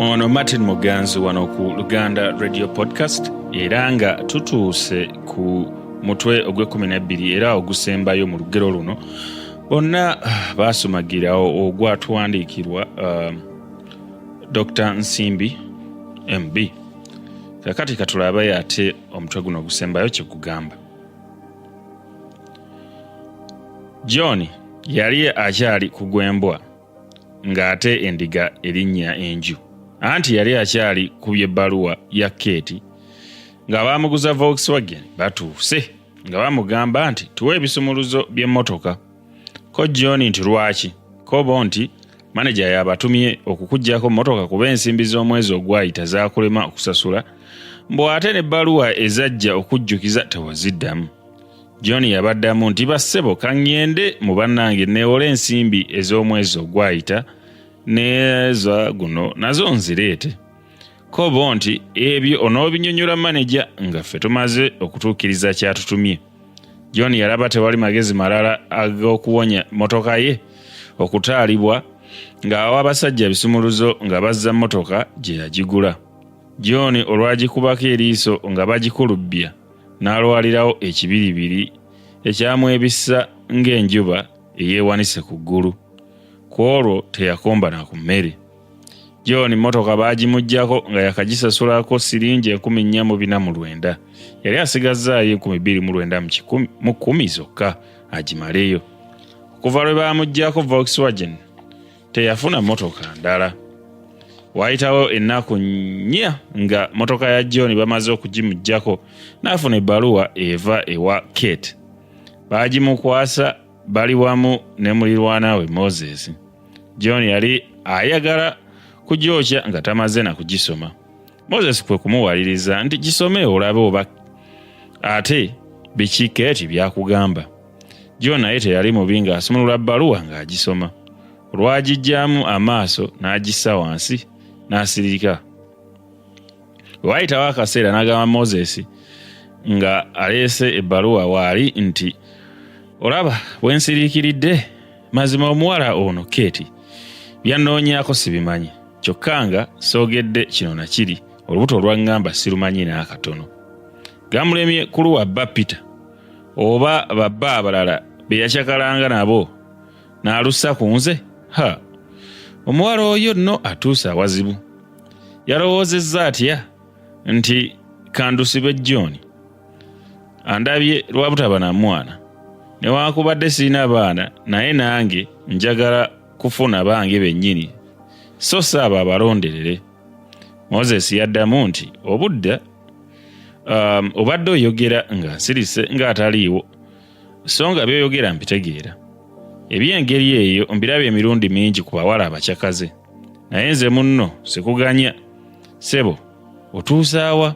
Ono Martin Muganzi wano ku Luganda Radio Podcast era nga tutuuse ku mutwe ogw'e12 era ogusembayo mu lugero luno. Bonna Baasumagira ogwatuwandiikirwa Dr. Nsimbi MB. Kakati katulabayo ate omutwe guno ogusembayo kye gugamba. John yali akyali kugwembwa ng'ate endiga erinnya enju. Anti yali akyali kubye ebbaluwa ya Kate nga baamuguza Volkswagen batuuse nga bamugamba nti tuwe ebisumuluzo by'emmotoka. Ko John nti lwaki? Kobo nti maneja yabatumye okukuggyako mmotoka kuba ensimbi z'omwezi ogwayita zaakulema okusasula, mbu ate n'ebbaluwa ezajja okujjukiza tewaziddamu. John yabaddamu nti bassebo kaŋŋende mu bannange neewole ensimbi ez'omwezi ogwayita n'eza guno nazo nzireete. Kobo nti ebyo onoobinyonnyola maneja nga ffe tumaze okutuukiriza kyatutumye. John yalaba tewali magezi malala ag'okuwonya mmotoka ye okutaalibwa ng'awa abasajja ebisumuluzo nga bazza mmotoka gye yagigula. John olwagikubako eriiso nga bagikulubbya n'alwalirawo ekibiribiri ekyamwebissa ng'enjuba eyeewanise ku ggulu. Ku olwo teyakomba na ku mmere. John mmotoka baagimuggyako nga yakagisasulako siringi 14,900. Yali asigazaayo 29,000 mu 10 zokka agimaleyo. Okuva lwe baamuggyako Volkswagen teyafuna mmotoka ndala. Waayitawo ennaku nnya nga mmotoka ya John bamaze okugimuggyako n'afuna ebbaluwa eva ewa Kate. Baagimukwasa bali wamu ne mulirwana we Moses. John yali ayagala kugyokya nga tamaze na kugisoma. Moses kwe kumuwaliriza nti gisome olabe oba ate biki Kate byakugamba. John naye teyali mubi ng'asumulula bbaluwa ng'agisoma. Olwagijjaamu amaaso n'agissa wansi n'asirika. Waayitawo akaseera n'agamba Moses nga aleese ebbaluwa waali nti olaba wensiriikiridde, mazima omuwala ono Kate byanoonyaako sibimanyi, kyokka nga soogedde kino na kiri olubuto olwaŋŋamba sirumanyi n'akatono. Gamulemye kuluwa bba Peter oba babba abalala be yakyakalanga nabo n'alussa ku nze. Omuwala oyo nno atuuse awazibu. Yalowoozezza atya nti kandusibe John andabye lwabutaba na mwana, newankubadde sirina baana naye nange njagala kufuna bange bennyini so saaba abalonderere. Moses yaddamu nti obudde obadde oyogera nga nsirise ng'ataliiwo, so nga by'oyogera mpitegeera. Eby'engeri eyo mbirabye emirundi mingi ku bawala abakyakaze, naye nze munno sikuganya. Sebo otuusaawa?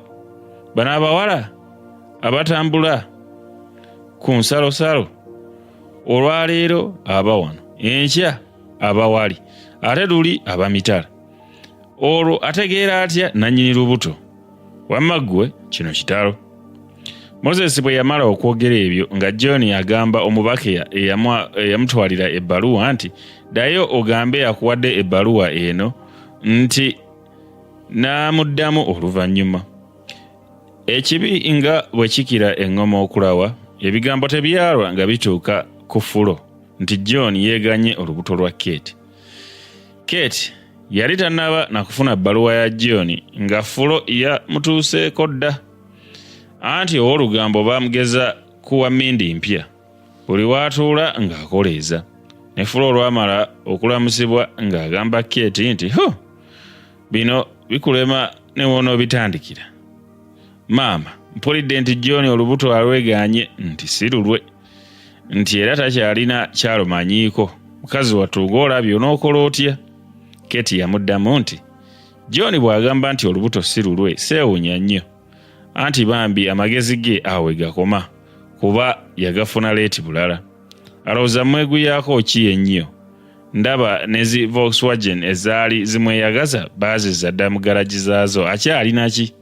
Bano abawala abatambula ku nsalosalo, olwaleero aba wano, enkya aba wali, ate luli aba mitala. Olwo ategeera atya nannyini lubuto? Wamma ggwe kino kitalo. Moses bwe yamala okwogera ebyo nga John agamba omubaka eyamutwalira ebbaluwa nti ddayo ogambe akuwadde ebbaluwa eno nti n'amuddamu oluvannyuma. Ekibi nga bwe kikira eŋŋoma okulawa, ebigambo tebyalwa nga bituuka ku fulo nti John yeeganye olubuto lwa Kate. Kate yali tannaba na kufuna bbaluwa ya John nga fulo yamutuuseeko dda. Anti ow'olugambo baamugeza kuwa mmindi mpya buli waatuula ng'akoleeza. Ne fulo olwamala okulamusibwa ng'agamba Kate nti bino bikulema ne w'onoobitandikira. Maama mpulidde nti John olubuto alweganye nti si lulwe, nti era takyalina kyalumanyiiko. Mukazi watuuga olabye onookola otya? Kate yamuddamu nti John bw'agamba nti olubuto si lulwe seewunya nnyo, anti bambi amagezi ge awo we gakoma kuba yagafuna leeti bulala. Alowooza mweguyaako ki ennyo? Ndaba nezi Volkswagen ezaali zimweyagaza baazizza dda mu garagi zaazo, akyalina ki?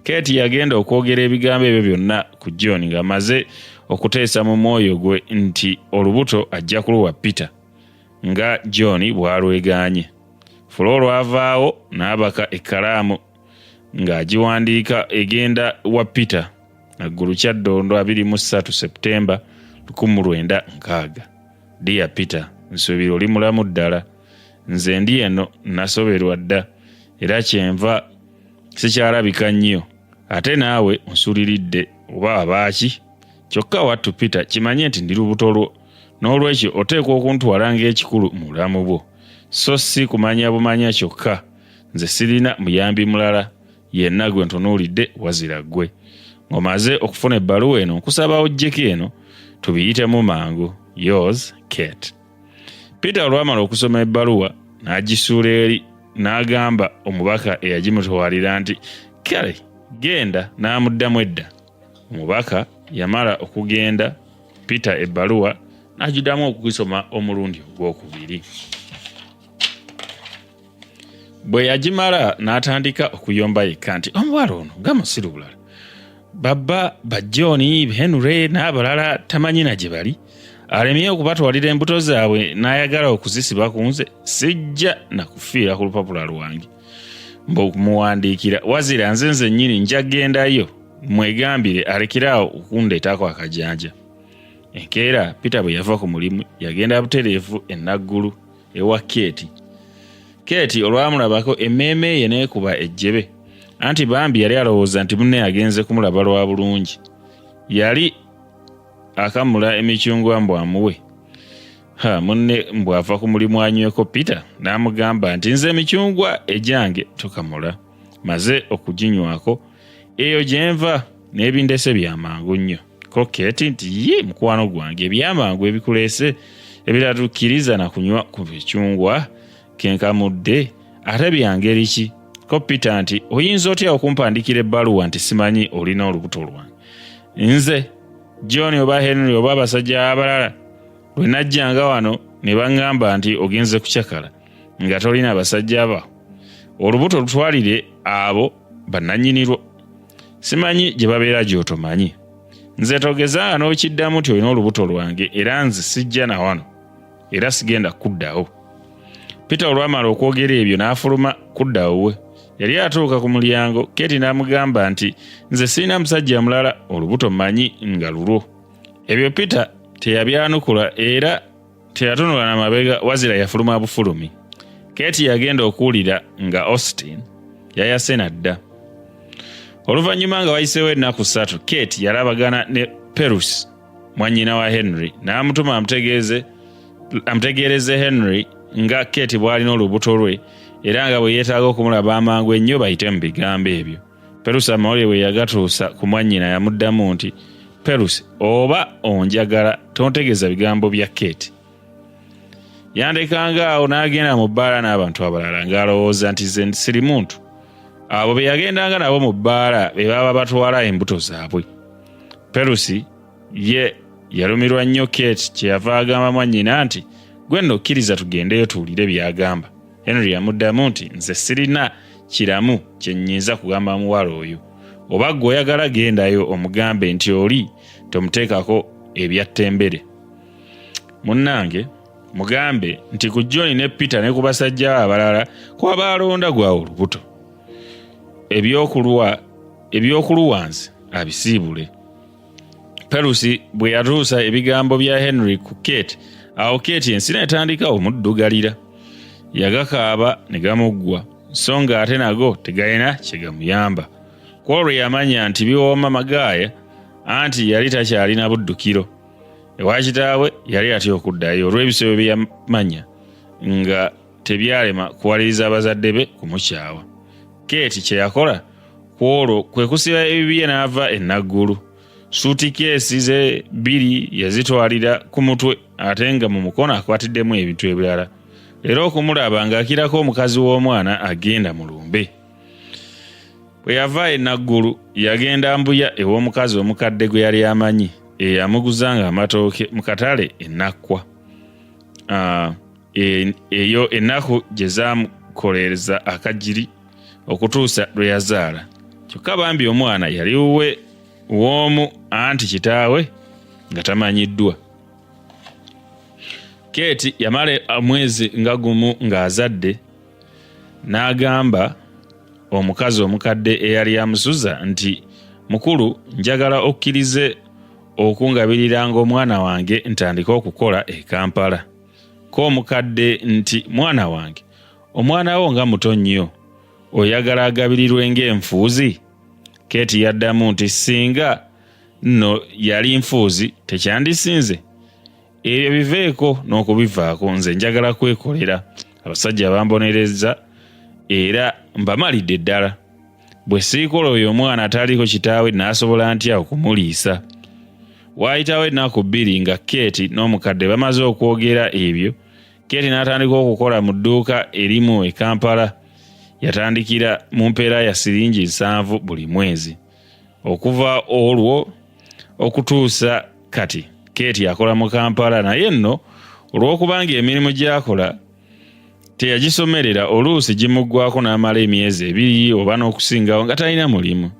Kate yagenda okwogera ebigambo ebyo byonna ku John ng'amaze okuteesa mu mwoyo gwe nti olubuto ajja kuluwa Peter nga John bw'alweganye. Fuloolo avaawo n'abaka ekkalaamu ng'agiwandiika egenda wa Peter Naggulu Kyaddondo 23 Septemba 1960. Dear Peter, nsuubira oli mulamu ddala. Nze ndi eno nasoberwa dda era kyenva sikyalabika nnyo. Ate naawe onsuuliridde oba abaaki? Kyokka wattu Peter, kimanye nti ndi lubuto lwo, n'olwekyo oteekwa okuntwala ng'ekikulu mu bulamu bwo, so si kumanya bumanya kyokka. Nze sirina muyambi mulala, yenna gwe ntunuulidde wazira ggwe. Ng'omaze okufuna ebbaluwa eno nkusaba oggyeko eno tubiyitemu mangu. Yours, Kate. Peter olwamala okusoma ebbaluwa n'agisuula eri n'agamba omubaka eyagimutwalira nti kale genda, n'amuddamu edda. Omubaka yamala okugenda, Peter ebbaluwa n'agiddamu okugisoma omulundi ogwokubiri. Bwe yagimala n'atandika okuyomba yekka nti omuwala ono nga musiru bulala. Baba, John, Henry n'abalala tamanyi na gye bali. Alemye okubatwalira embuto zaabwe n'ayagala okuzisiba ku nze, sijja na kufiira ku lupapula lwange. Mb'okumuwandiikira wazira nze nzennyini nja gendayo mwegambire alekerawo okundeetako akajanja. Enkeera Peter bwe yava ku mulimu yagenda butereevu e Naggulu ewa Kate. Kate olwamulabako emmeeme ye n'ekuba ejjebe, anti bambi yali alowooza nti munne agenze kumulaba lwa bulungi. Yali akamula emicungwa mbw amuwe. Munne mbw'ava ku mulimu anyweko Peter n'amugamba nti nze emicungwa egyange tokamula, maze okuginywako eyo gye nva n'ebindese byamangu nnyo. Ko Kate nti ye mukwano gwange, ebyamangu ebikuleese ebiratukkiriza na kunywa ku bicungwa kenkamudde ate bya ngeri ki? Ko Peter nti oyinza otya okumpandikira ebbaluwa nti simanyi olina olubuto lwange? Nze John oba Henry oba abasajja abalala lwe najjanga wano ne baŋŋamba nti ogenze kukyakala nga tolina abasajja abo, olubuto lutwalire abo bannannyinirwo. Simanyi gye babeera gy'otomanyi. Nze togezanga n'okiddamu nti olina olubuto lwange era nze sijja na wano era sigenda kuddawo. Peter olwamala okwogera ebyo n'afuluma kudda wuwe. Yali atuuka ku mulyango, Kate n'amugamba nti nze sirina musajja mulala, olubuto mmanyi nga lulwo. Ebyo Peter teyabyanukula era teyatunula na mabega, wazira yafuluma bufulumi. Kate yagenda okuwulira nga Austin yayase nadda. Oluvannyuma nga wayiseewo ennaku 3, Kate yalabagana ne Perus mwannyina wa Henry n'amutuma amutegeereze Henry nga Kate bw'alina olubuto lwe era nga bwe yeetaaga okumulaba amangu ennyo bayite mu bigambo ebyo. Perus amawulire bwe yagatuusa ku mwannyina yamuddamu nti Perus, oba onjagala tontegeeza bigambo bya Kate. Yandekanga awo n'agenda mu bbaala n'abantu abalala ng'alowooza nti ze siri muntu. Abo be yagendanga nabo mu bbaala be baba batwala embuto zaabwe. Perus ye yalumirwa nnyo Kate kyeyava agamba mwannyina nti gwe nno kkiriza tugendeyo tuwulire by'agamba. Henry yamuddamu nti nze sirina kiramu kye nnyinza kugamba muwala oyo. Oba gwe oyagala gendayo omugambe nti oli tomuteekako ebyattembere. Munnange mugambe nti ku John ne Peter ne ku basajja abalala kwaba alonda gwawo olubuto. Ebyokuluwanze abisiibule. Perus bwe yatuusa ebigambo bya Henry ku Kate, awo Kate ensi n'etandika omuddugalira. Yagakaaba ne gamuggwa, so nga ate nago tegalina kye gamuyamba. Kwolwo yamanya nti biwooma magaaya, anti yali takyalina buddukiro. Ewa kitaawe yali atya okuddayo olw'ebisebo bye yamanya nga tebyalema kuwaliriza abazadde be kumukyawa. Kate kye yakola kwolwo kwe kusiba ebibye n'ava e Naggulu. Suutikeesi ze 2 yazitwalira ku mutwe ate nga mu mukono akwatiddemu ebintu ebirala. Era okumulaba ng'akirako omukazi w'omwana agenda mu lumbe. Bwe yava e Naggulu yagenda mbuya ew'omukazi omukadde gwe yali amanyi eyamuguzanga amatooke mu katale e Nakkwa. Eyo ennaku gye zaamukolereza akajiri okutuusa lwe yazaala. Kyokka bambi omwana yali wuwe w'omu anti kitaawe nga tamanyiddwa. Kate yamala mwezi nga gumu ng'azadde n'agamba omukazi omukadde eyali amusuza nti, mukulu, njagala okkirize okungabiriranga omwana wange ntandike okukola e Kampala. Ko omukadde nti, mwana wange, omwana wo nga muto nnyo, oyagala agabirirwe ng'enfuuzi? Keeti yaddamu nti, singa nno yali nfuuzi tekyandisinze. Ebyo biveeko n'okubivaako, nze njagala kwekolera. Abasajja bambonereza era mbamalidde ddala. Bwe siikola oyo omwana ataliko kitaawe n'asobola ntya okumuliisa? Waayitawo ennaku bbiri nga Keeti n'omukadde bamaze okwogera ebyo, Keeti n'atandika okukola mu dduuka erimu e Kampala. Yatandikira mu mpeera ya siringi 7 buli mwezi. Okuva olwo okutuusa kati Keeti akola mu Kampala, naye nno olw'okubanga emirimu gy'akola teyagisomerera, oluusi gimuggwako n'amala emyezi 2 oba n'okusingawo nga talina mulimu.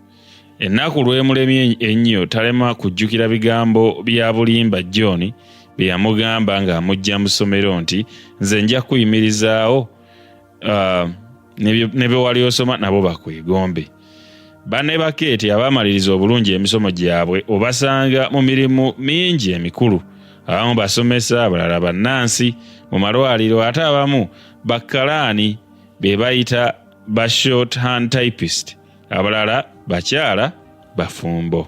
Ennaku lw'emulemye ennyo talema kujjukira bigambo bya bulimba John bye yamugamba ng'amujja mu ssomero nti, nze nja kuyimirizaawo ne bye wali osoma nabo bakwegombe. Banne ba Keeti abaamaliriza obulungi emisomo gyabwe obasanga mu mirimu mingi emikulu. Abamu basomesa, abalala bannansi mu malwaliro, ate abamu bakkalaani be bayita ba short hand typist, abalala bakyala bafumbo.